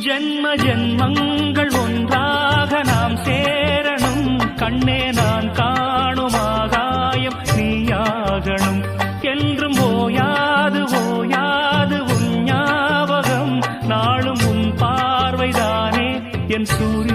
ஜென்ம ஜென்மங்கள் ஒன்றாக நாம் சேரணும். கண்ணே நான் காணும் ஆகாயம் நீயாகணும். என்றும் ஓயாது ஓயாது உன் ஞாபகம், நாளும் உன் பார்வைதானே என் சூரிய